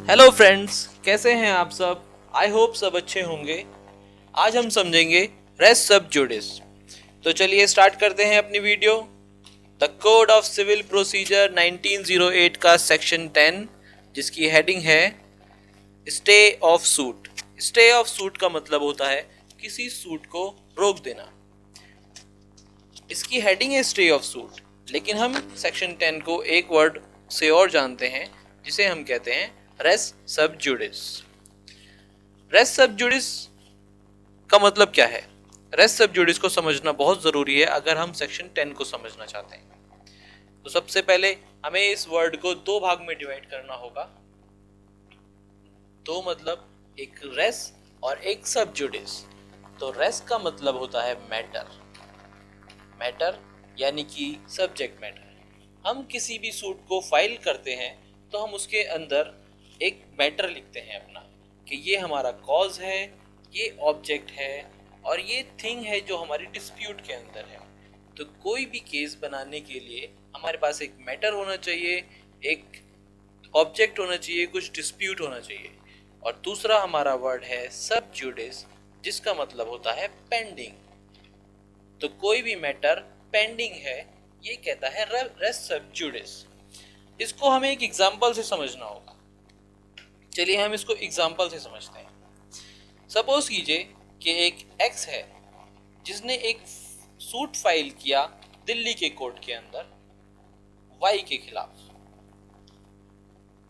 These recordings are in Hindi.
हेलो फ्रेंड्स, कैसे हैं आप सब। आई होप सब अच्छे होंगे। आज हम समझेंगे रेस सब जुडिस। तो चलिए स्टार्ट करते हैं अपनी video. The code of civil procedure 1908 का सेक्शन 10, जिसकी हेडिंग है stay of suit. Stay of suit का मतलब होता है किसी सूट को रोक देना। इसकी हेडिंग है स्टे ऑफ सूट, लेकिन हम सेक्शन 10 को एक वर्ड से और जानते हैं, जिसे हम कहते हैं रेस सब जुडिस। रेस सब जुडिस का मतलब क्या है? रेस सब जुडिस को समझना बहुत जरूरी है अगर हम सेक्शन 10 को समझना चाहते हैं। तो सबसे पहले हमें इस वर्ड को दो भाग में डिवाइड करना होगा। दो मतलब एक रेस और एक सब जुडिस। तो रेस का मतलब होता है मैटर। मैटर यानी कि सब्जेक्ट मैटर। हम किसी भी सूट को फाइल करते हैं तो हम उसके अंदर एक मैटर लिखते हैं अपना, कि ये हमारा कॉज है, ये ऑब्जेक्ट है और ये थिंग है जो हमारी डिस्प्यूट के अंदर है। तो कोई भी केस बनाने के लिए हमारे पास एक मैटर होना चाहिए, एक ऑब्जेक्ट होना चाहिए, कुछ डिस्प्यूट होना चाहिए। और दूसरा हमारा वर्ड है सब जुडिस, जिसका मतलब होता है पेंडिंग। तो कोई भी मैटर पेंडिंग है, ये कहता है रेस सब जुडिस। इसको हमें एक एग्जांपल से समझना होगा। चलिए हम इसको एग्जांपल से समझते हैं। सपोज कीजिए कि एक एक्स है जिसने एक सूट फाइल किया दिल्ली के कोर्ट के अंदर वाई के खिलाफ।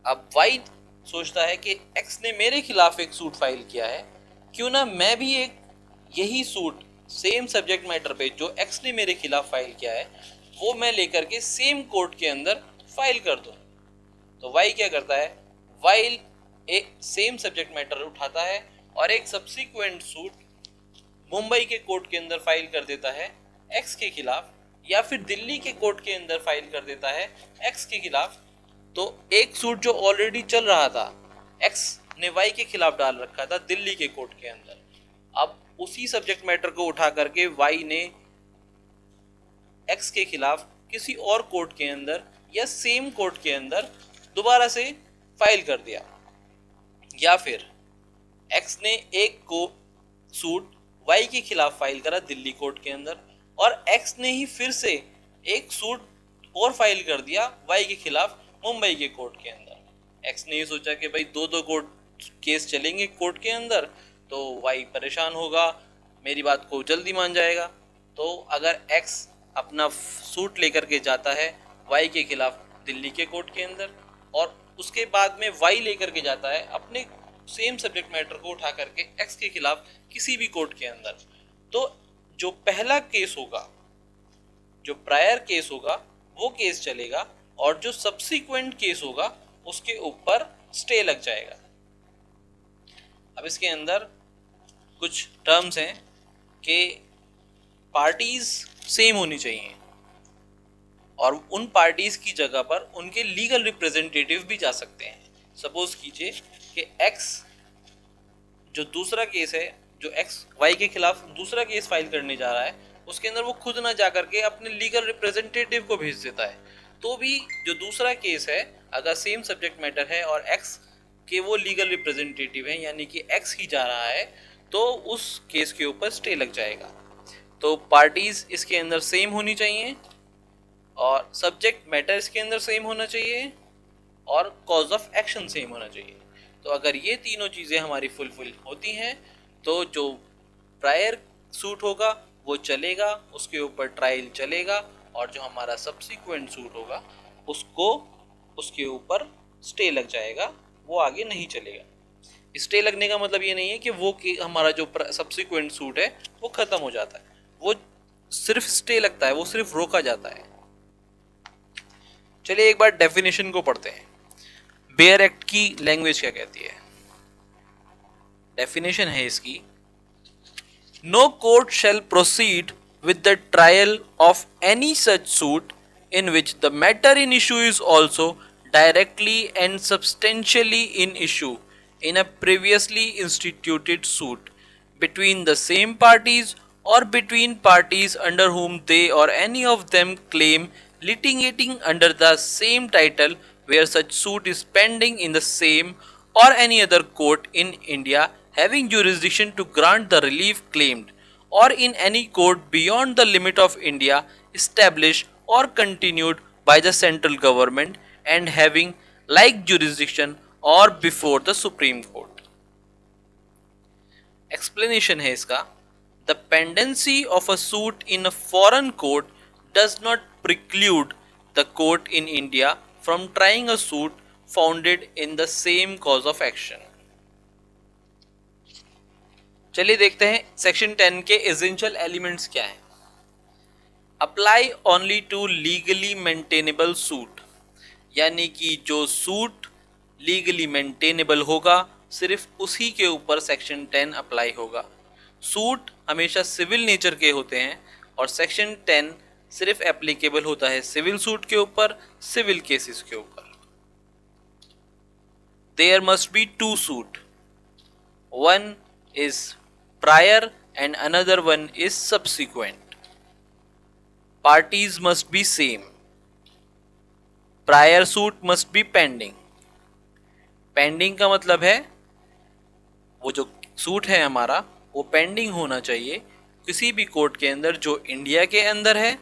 अब वाई सोचता है कि एक्स ने मेरे खिलाफ एक सूट फाइल किया है, क्यों ना मैं भी एक यही सूट सेम सब्जेक्ट मैटर पे जो एक्स ने मेरे खिलाफ फाइल किया है वो मैं लेकर के सेम कोर्ट के अंदर फाइल कर दूं। तो वाई क्या करता है? वाई एक सेम सब्जेक्ट मैटर उठाता है और एक सब्सिक्वेंट सूट मुंबई के कोर्ट के अंदर फाइल कर देता है एक्स के खिलाफ, या फिर दिल्ली के कोर्ट के अंदर फाइल कर देता है एक्स के खिलाफ। तो एक सूट जो ऑलरेडी चल रहा था, एक्स ने वाई के खिलाफ डाल रखा था दिल्ली के कोर्ट के अंदर, अब उसी सब्जेक्ट मैटर को उठा करके वाई ने एक्स के खिलाफ किसी और कोर्ट के अंदर या सेम कोर्ट के अंदर दोबारा से फाइल कर दिया। या फिर एक्स ने एक को सूट वाई के खिलाफ फाइल करा दिल्ली कोर्ट के अंदर, और एक्स ने ही फिर से एक सूट और फाइल कर दिया वाई के खिलाफ मुंबई के कोर्ट के अंदर। एक्स ने ये सोचा कि भाई दो दो कोर्ट केस चलेंगे कोर्ट के अंदर, तो वाई परेशान होगा, मेरी बात को जल्दी मान जाएगा। तो अगर एक्स अपना सूट लेकर के जाता है वाई के खिलाफ दिल्ली के कोर्ट के अंदर, और उसके बाद में वाई लेकर के जाता है अपने सेम सब्जेक्ट मैटर को उठा करके एक्स के खिलाफ किसी भी कोर्ट के अंदर, तो जो पहला केस होगा, जो प्रायर केस होगा वो केस चलेगा, और जो सब्सिक्वेंट केस होगा उसके ऊपर स्टे लग जाएगा। अब इसके अंदर कुछ टर्म्स हैं कि पार्टीज सेम होनी चाहिए, और उन पार्टीज की जगह पर उनके लीगल रिप्रेजेंटेटिव भी जा सकते हैं। सपोज कीजिए कि एक्स जो दूसरा केस है, जो एक्स वाई के खिलाफ दूसरा केस फाइल करने जा रहा है, उसके अंदर वो खुद ना जा करके अपने लीगल रिप्रेजेंटेटिव को भेज देता है, तो भी जो दूसरा केस है अगर सेम सब्जेक्ट मैटर है और एक्स के वो लीगल रिप्रेजेंटेटिव है, यानी कि एक्स ही जा रहा है, तो उस केस के ऊपर स्टे लग जाएगा। तो पार्टीज इसके अंदर सेम होनी चाहिए, और सब्जेक्ट मैटर इसके अंदर सेम होना चाहिए, और कॉज ऑफ एक्शन सेम होना चाहिए। तो अगर ये तीनों चीज़ें हमारी फुलफिल होती हैं तो जो प्रायर सूट होगा वो चलेगा, उसके ऊपर ट्रायल चलेगा, और जो हमारा सब्सिक्वेंट सूट होगा उसको उसके ऊपर स्टे लग जाएगा, वो आगे नहीं चलेगा। स्टे लगने का मतलब ये नहीं है कि वो कि हमारा जो सब्सिक्वेंट सूट है वो ख़त्म हो जाता है, वो सिर्फ स्टे लगता है, वो सिर्फ रोका जाता है। चलिए एक बार डेफिनेशन को पढ़ते हैं। बेयर एक्ट की लैंग्वेज क्या कहती है? डेफिनेशन है इसकी, no court shall proceed with the trial of any such suit in which the matter in issue is also directly and substantially in issue in a previously instituted suit between the same parties or between parties under whom they or any of them claim litigating under the same title where such suit is pending in the same or any other court in India having jurisdiction to grant the relief claimed, or in any court beyond the limit of India established or continued by the central government and having like jurisdiction or before the Supreme Court. Explanation है इसका. The pendency of a suit in a foreign court does not preclude the court in India from trying a suit founded in the same cause of action. चलिए देखते हैं सेक्शन 10 के एसेंशियल एलिमेंट्स क्या हैं. Apply only to legally maintainable suit, यानी कि जो सूट लीगली मेंटेनेबल होगा सिर्फ उसी के ऊपर सेक्शन 10 अप्लाई होगा. सूट हमेशा सिविल नेचर के होते हैं और सेक्शन 10 सिर्फ एप्लीकेबल होता है सिविल सूट के ऊपर, सिविल केसेस के ऊपर. There must be two suit, one is prior and another one is subsequent. Parties must be same. Prior suit must be pending. Pending का मतलब है वो जो सूट है हमारा वो पेंडिंग होना चाहिए किसी भी कोर्ट के अंदर जो इंडिया के अंदर है,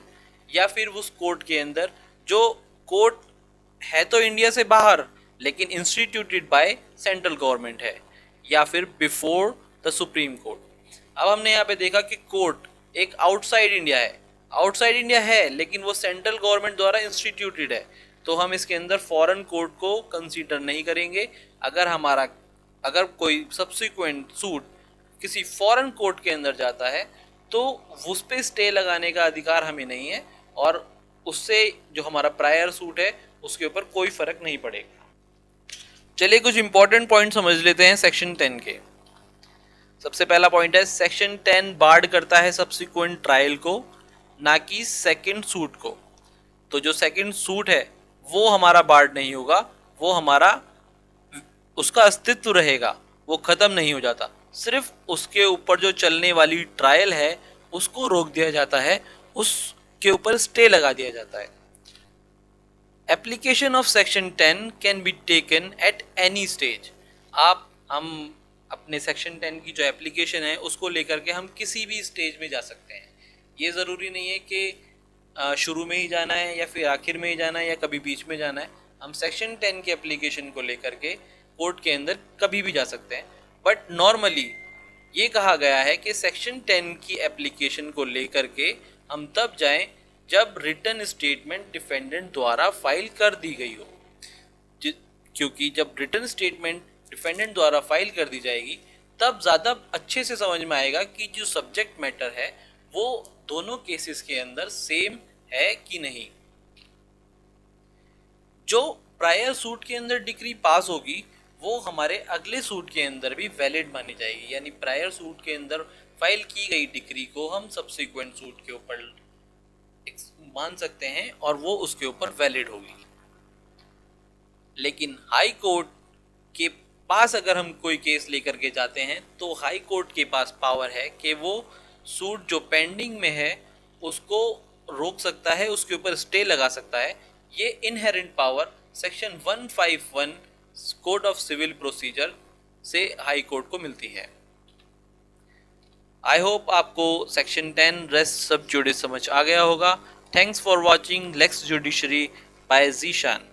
या फिर उस कोर्ट के अंदर जो कोर्ट है तो इंडिया से बाहर लेकिन इंस्टीट्यूटेड बाय सेंट्रल गवर्नमेंट है, या फिर बिफोर द सुप्रीम कोर्ट. अब हमने यहाँ पे देखा कि कोर्ट एक आउटसाइड इंडिया है, आउटसाइड इंडिया है लेकिन वो सेंट्रल गवर्नमेंट द्वारा इंस्टीट्यूटेड है, तो हम इसके अंदर फॉरेन कोर्ट को कंसीडर नहीं करेंगे. अगर कोई सब्सिक्वेंट सूट किसी फॉरेन कोर्ट के अंदर जाता है तो उस पर स्टे लगाने का अधिकार हमें नहीं है और उससे जो हमारा प्रायर सूट है उसके ऊपर कोई फर्क नहीं पड़ेगा. चलिए कुछ इंपॉर्टेंट पॉइंट समझ लेते हैं सेक्शन 10 के. सबसे पहला पॉइंट है सेक्शन 10 बार्ड करता है सब्सिक्वेंट ट्रायल को, ना कि सेकंड सूट को. तो जो सेकंड सूट है वो हमारा बार्ड नहीं होगा, वो हमारा उसका अस्तित्व रहेगा, वो ख़त्म नहीं हो जाता. सिर्फ उसके ऊपर जो चलने वाली ट्रायल है उसको रोक दिया जाता है, उसके ऊपर स्टे लगा दिया जाता है. Application of section 10 can be taken at any stage. हम अपने सेक्शन 10 की जो एप्लीकेशन है उसको लेकर के हम किसी भी स्टेज में जा सकते हैं. ये ज़रूरी नहीं है कि शुरू में ही जाना है या फिर आखिर में ही जाना है या कभी बीच में जाना है. हम सेक्शन 10 के एप्लीकेशन को लेकर के कोर्ट के अंदर कभी भी जा सकते हैं. बट नॉर्मली ये कहा गया है कि सेक्शन 10 की एप्लीकेशन को लेकर के हम तब जाएं जब रिटन स्टेटमेंट डिफेंडेंट द्वारा फाइल कर दी गई हो, क्योंकि जब रिटन स्टेटमेंट डिफेंडेंट द्वारा फाइल कर दी जाएगी तब ज़्यादा अच्छे से समझ में आएगा कि जो सब्जेक्ट मैटर है वो दोनों केसेस के अंदर सेम है कि नहीं. जो प्रायर सूट के अंदर डिक्री पास होगी वो हमारे अगले सूट के अंदर भी वैलिड मानी जाएगी, यानी प्रायर सूट के अंदर फाइल की गई डिक्री को हम सब्सिक्वेंट सूट के ऊपर मान सकते हैं और वो उसके ऊपर वैलिड होगी. लेकिन हाई कोर्ट के पास अगर हम कोई केस लेकर के जाते हैं तो हाई कोर्ट के पास पावर है कि वो सूट जो पेंडिंग में है उसको रोक सकता है, उसके ऊपर स्टे लगा सकता है. ये inherent power section 151 code of civil procedure से हाई कोर्ट को मिलती है. आई होप आपको सेक्शन 10 रेस्ट सब जुडिस समझ आ गया होगा. Thanks for watching Lex judiciary by Zeeshan.